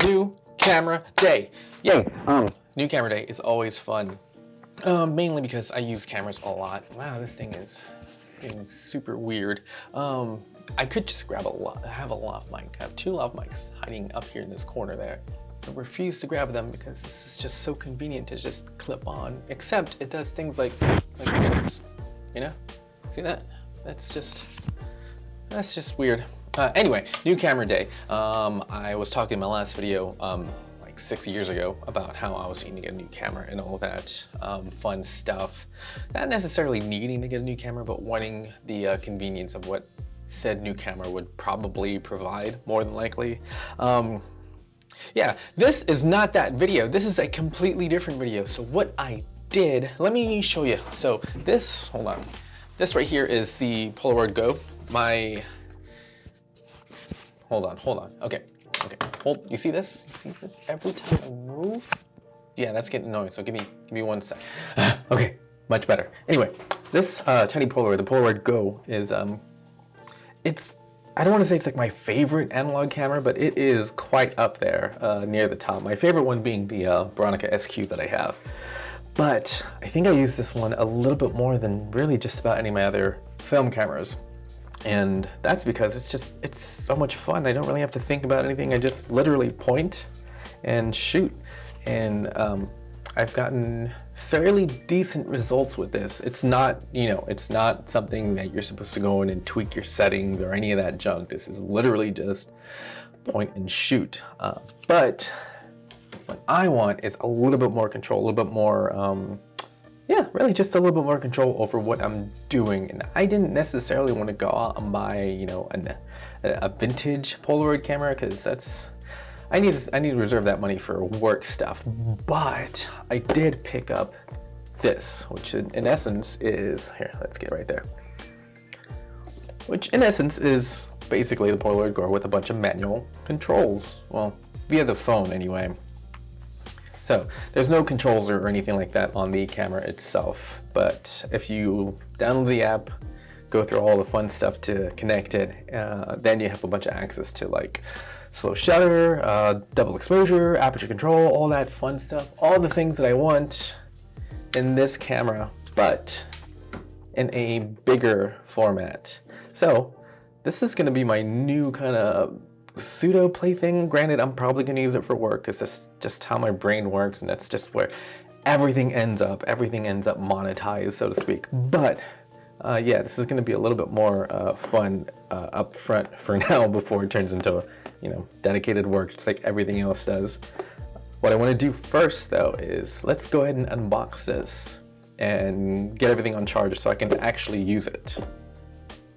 new camera day. Yay! New camera day is always fun. Mainly because I use cameras a lot. Wow, this thing is getting super weird. I could just grab have a lav mic. I have two lav mics hiding up here in this corner there. I refuse to grab them because this is just so convenient to just clip on. Except it does things like this. You know? See that? That's just weird. Anyway, new camera day. I was talking in my last video, like 6 years ago, about how I was needing to get a new camera and all that fun stuff. Not necessarily needing to get a new camera, but wanting the convenience of what said new camera would probably provide, more than likely. Yeah, this is not that video. This is a completely different video. So what I did, let me show you. So this, hold on. This right here is the Polaroid Go. Hold on. Okay. You see this? You see this? Every time I move, yeah, that's getting annoying. So give me 1 sec. Okay, much better. Anyway, this tiny Polaroid, the Polaroid Go, is I don't want to say it's like my favorite analog camera, but it is quite up there, near the top. My favorite one being the Veronica SQ that I have. But I think I use this one a little bit more than really just about any of my other film cameras. And that's because it's so much fun. I don't really have to think about anything. I just literally point and shoot. And I've gotten fairly decent results with this. It's not, it's not something that you're supposed to go in and tweak your settings or any of that junk. This is literally just point and shoot. But what I want is a little bit more control, a little bit more, yeah, really just a little bit more control over what I'm doing. And I didn't necessarily want to go out and buy, a vintage Polaroid camera, because I need to reserve that money for work stuff. But I did pick up this, which in essence is, here, let's get right there. Which in essence is basically the Polaroid Go with a bunch of manual controls. Well, via the phone anyway. So there's no controls or anything like that on the camera itself, but if you download the app, go through all the fun stuff to connect it, then you have a bunch of access to like slow shutter, double exposure, aperture control, all that fun stuff, all the things that I want in this camera, but in a bigger format. So this is gonna be my new kind of pseudo plaything. Granted, I'm probably gonna use it for work because that's just how my brain works, and that's just where everything ends up monetized, so to speak. But yeah, this is gonna be a little bit more fun up front for now before it turns into dedicated work, just like everything else does. What I want to do first though is let's go ahead and unbox this and get everything on charge so I can actually use it.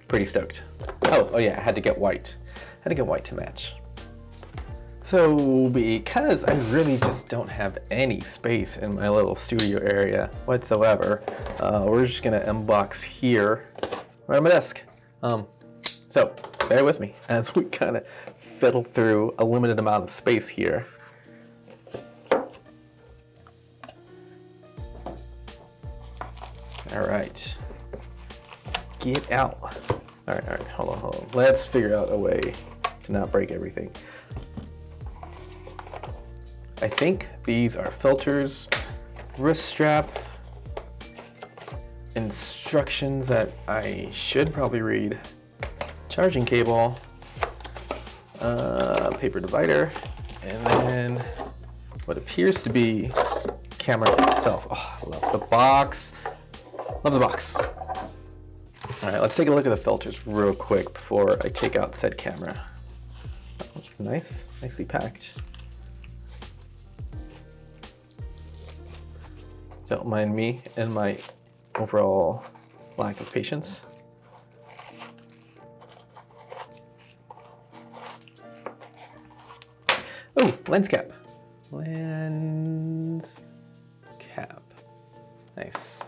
Pretty stoked. Oh yeah, I had to get white. To match. So because I really just don't have any space in my little studio area whatsoever, we're just gonna unbox here right on my desk. So bear with me as we kind of fiddle through a limited amount of space here. All right, get out. All right, hold on. Let's figure out a way to not break everything. I think these are filters, wrist strap, instructions that I should probably read, charging cable, paper divider, and then what appears to be camera itself. Oh, I love the box. Love the box. All right, let's take a look at the filters real quick before I take out said camera. Oh, nicely packed. Don't mind me and my overall lack of patience. Oh, lens cap. Lens cap. Nice.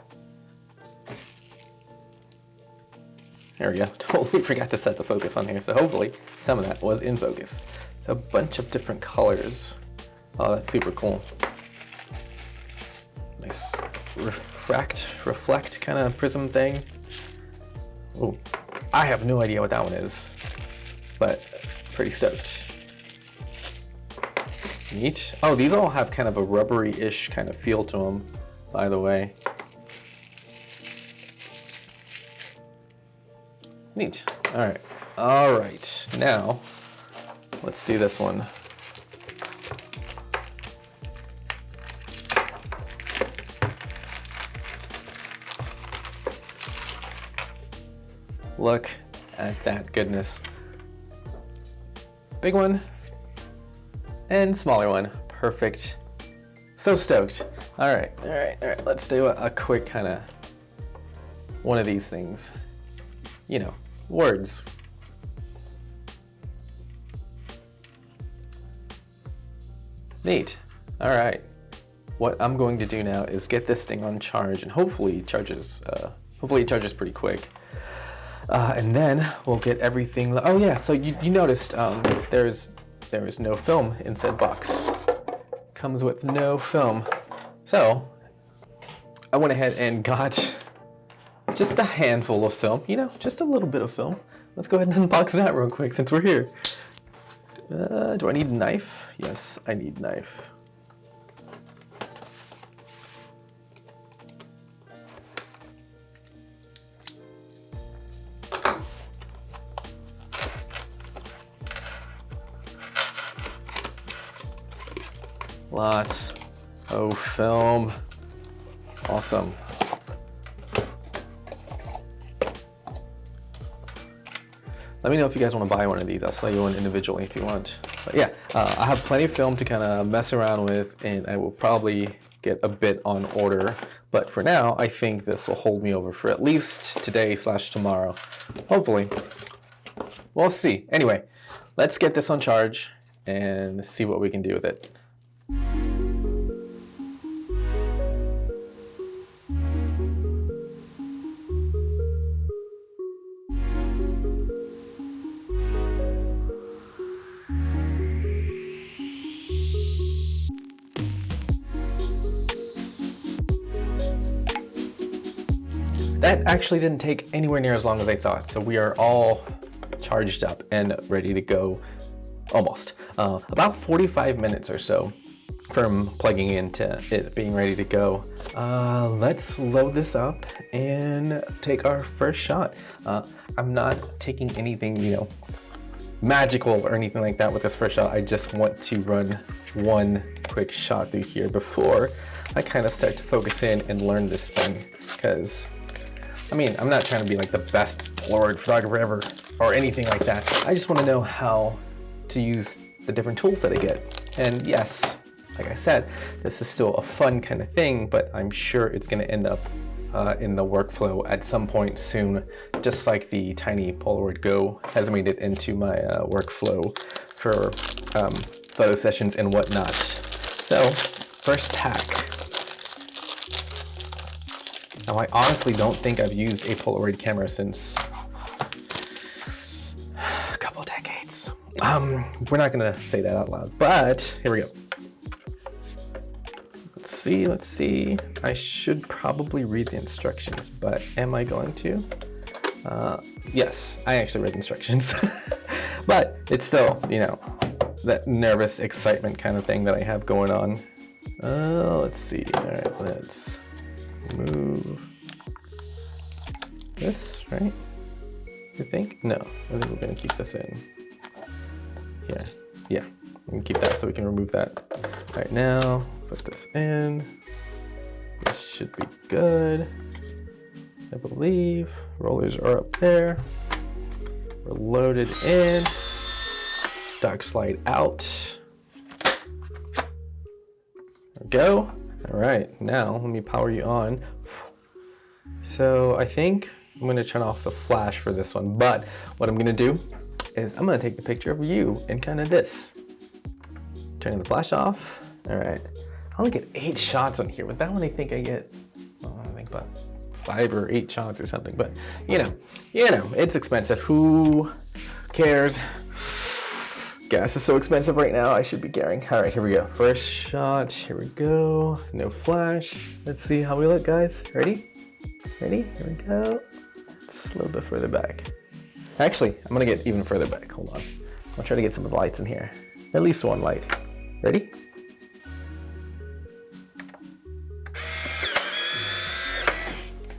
There we go. Totally forgot to set the focus on here, so hopefully some of that was in focus. A bunch of different colors. Oh, that's super cool. Nice reflect kind of prism thing. Oh, I have no idea what that one is, but pretty stoked. Neat. Oh, these all have kind of a rubbery-ish kind of feel to them, by the way. Neat. All right. All right. Now, let's do this one. Look at that goodness. Big one and smaller one. Perfect. So stoked. All right. Let's do a quick kind of one of these things. You know, words. Neat. All right. What I'm going to do now is get this thing on charge, and hopefully it charges pretty quick. And then we'll get everything. Oh yeah, so you noticed there is no film in said box. Comes with no film. So I went ahead and got just a handful of film, you know, just a little bit of film. Let's go ahead and unbox that real quick since we're here. Do I need a knife? Yes, I need a knife. Lots of film. Awesome. Let me know if you guys want to buy one of these. I'll sell you one individually if you want. But yeah, I have plenty of film to kind of mess around with, and I will probably get a bit on order. But for now, I think this will hold me over for at least today/tomorrow. Hopefully. We'll see. Anyway, let's get this on charge and see what we can do with it. That actually didn't take anywhere near as long as I thought, so we are all charged up and ready to go, almost. About 45 minutes or so from plugging into it being ready to go. Let's load this up and take our first shot. I'm not taking anything, you know, magical or anything like that with this first shot. I just want to run one quick shot through here before I kind of start to focus in and learn this thing, because I mean, I'm not trying to be like the best Polaroid photographer ever or anything like that. I just want to know how to use the different tools that I get. And yes, like I said, this is still a fun kind of thing, but I'm sure it's going to end up in the workflow at some point soon, just like the tiny Polaroid Go has made it into my workflow for photo sessions and whatnot. So, first pack. Now, I honestly don't think I've used a Polaroid camera since a couple decades. We're not gonna say that out loud, but here we go. Let's see. I should probably read the instructions, but am I going to? Yes, I actually read instructions, but it's still, you know, that nervous excitement kind of thing that I have going on. Let's see. All right, let's move this, right? You think? No, I think we're gonna keep this in. Yeah, we can keep that so we can remove that. All right, now put this in. This should be good, I believe. Rollers are up there. We're loaded in. Dock slide out. There we go. All right, now let me power you on. So I think I'm gonna turn off the flash for this one, but what I'm gonna do is I'm gonna take a picture of you in kind of this. Turning the flash off. All right, I only get 8 shots on here. With that one, I think I get, well, I think about 5 or 8 shots or something, but you know, it's expensive. Who cares? Gas is so expensive right now, I should be carrying. All right, here we go. First shot, here we go. No flash. Let's see how we look, guys. Ready? Ready? Here we go. It's a little bit further back. Actually, I'm gonna get even further back. Hold on. I'll try to get some of the lights in here. At least one light. Ready?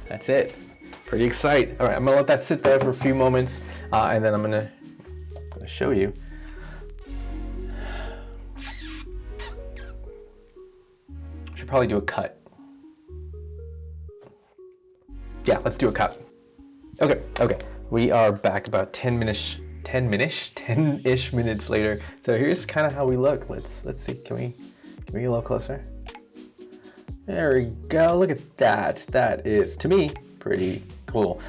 that's it. Pretty excited. All right, I'm gonna let that sit there for a few moments, and then I'm gonna show you. Should probably do a cut. Yeah, let's do a cut. Okay. We are back about 10-ish minutes later. So here's kind of how we look. Let's see. Can we get a little closer? There we go. Look at that. That is, to me, pretty cool.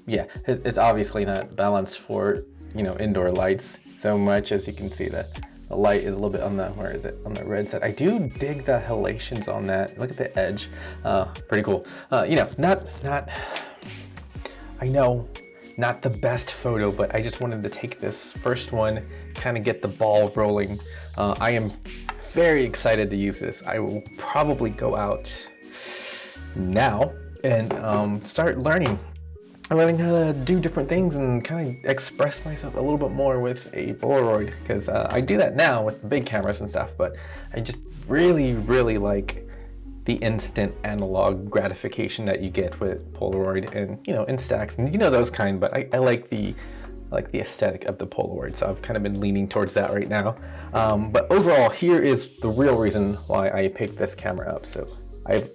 Yeah, it's obviously not balanced for, you know, indoor lights so much. As you can see, that the light is a little bit on the, where is it, on the red side. I do dig the halations on that. Look at the edge. Pretty cool. You know, not I know, not the best photo, but I just wanted to take this first one, kind of get the ball rolling. I am very excited to use this. I will probably go out now and start learning how to do different things and kind of express myself a little bit more with a Polaroid, because I do that now with the big cameras and stuff, but I just really like the instant analog gratification that you get with Polaroid and, you know, Instax and, you know, those kind, but I like the aesthetic of the Polaroid, so I've kind of been leaning towards that right now. But overall, here is the real reason why I picked this camera up. So I've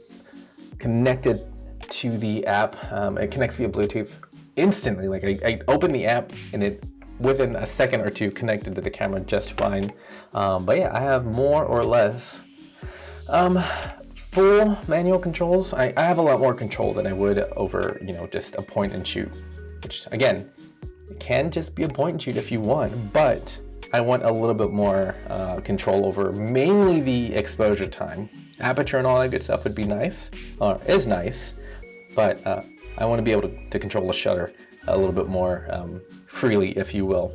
connected to the app. It connects via Bluetooth instantly. Like I open the app and it within a second or two connected to the camera just fine. But yeah, I have more or less full manual controls. I have a lot more control than I would over, you know, just a point and shoot, which again, it can just be a point and shoot if you want, but I want a little bit more control over mainly the exposure time. Aperture and all that good stuff would be nice, or is nice, but I want to be able to control the shutter a little bit more freely, if you will.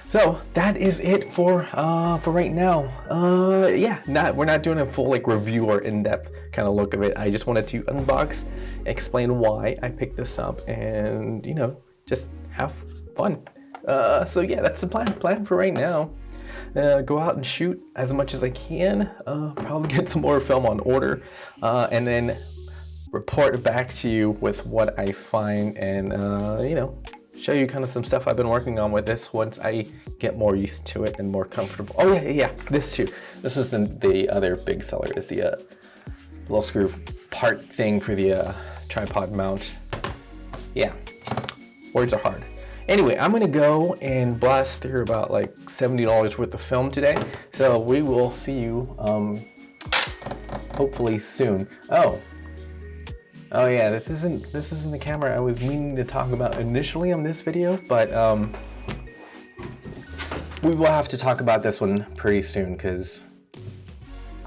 So that is it for right now. Yeah, we're not doing a full like review or in-depth kind of look of it. I just wanted to unbox, explain why I picked this up, and, you know, just have fun. So yeah, that's the plan for right now. Go out and shoot as much as I can. Probably get some more film on order, and then report back to you with what I find, and you know, show you kind of some stuff I've been working on with this once I get more used to it and more comfortable. Oh yeah, this too. This was the other big seller, is the little screw part thing for the tripod mount. Yeah, words are hard. Anyway, I'm gonna go and blast through about like $70 worth of film today. So we will see you hopefully soon. Oh yeah, this isn't the camera I was meaning to talk about initially on this video, but we will have to talk about this one pretty soon because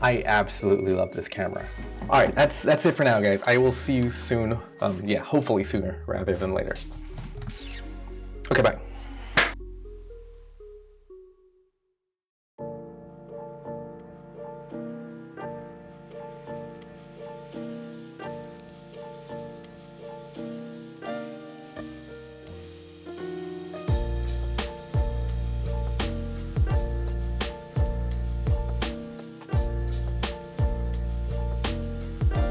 I absolutely love this camera. All right, that's it for now, guys. I will see you soon. Yeah, hopefully sooner rather than later. Okay, bye.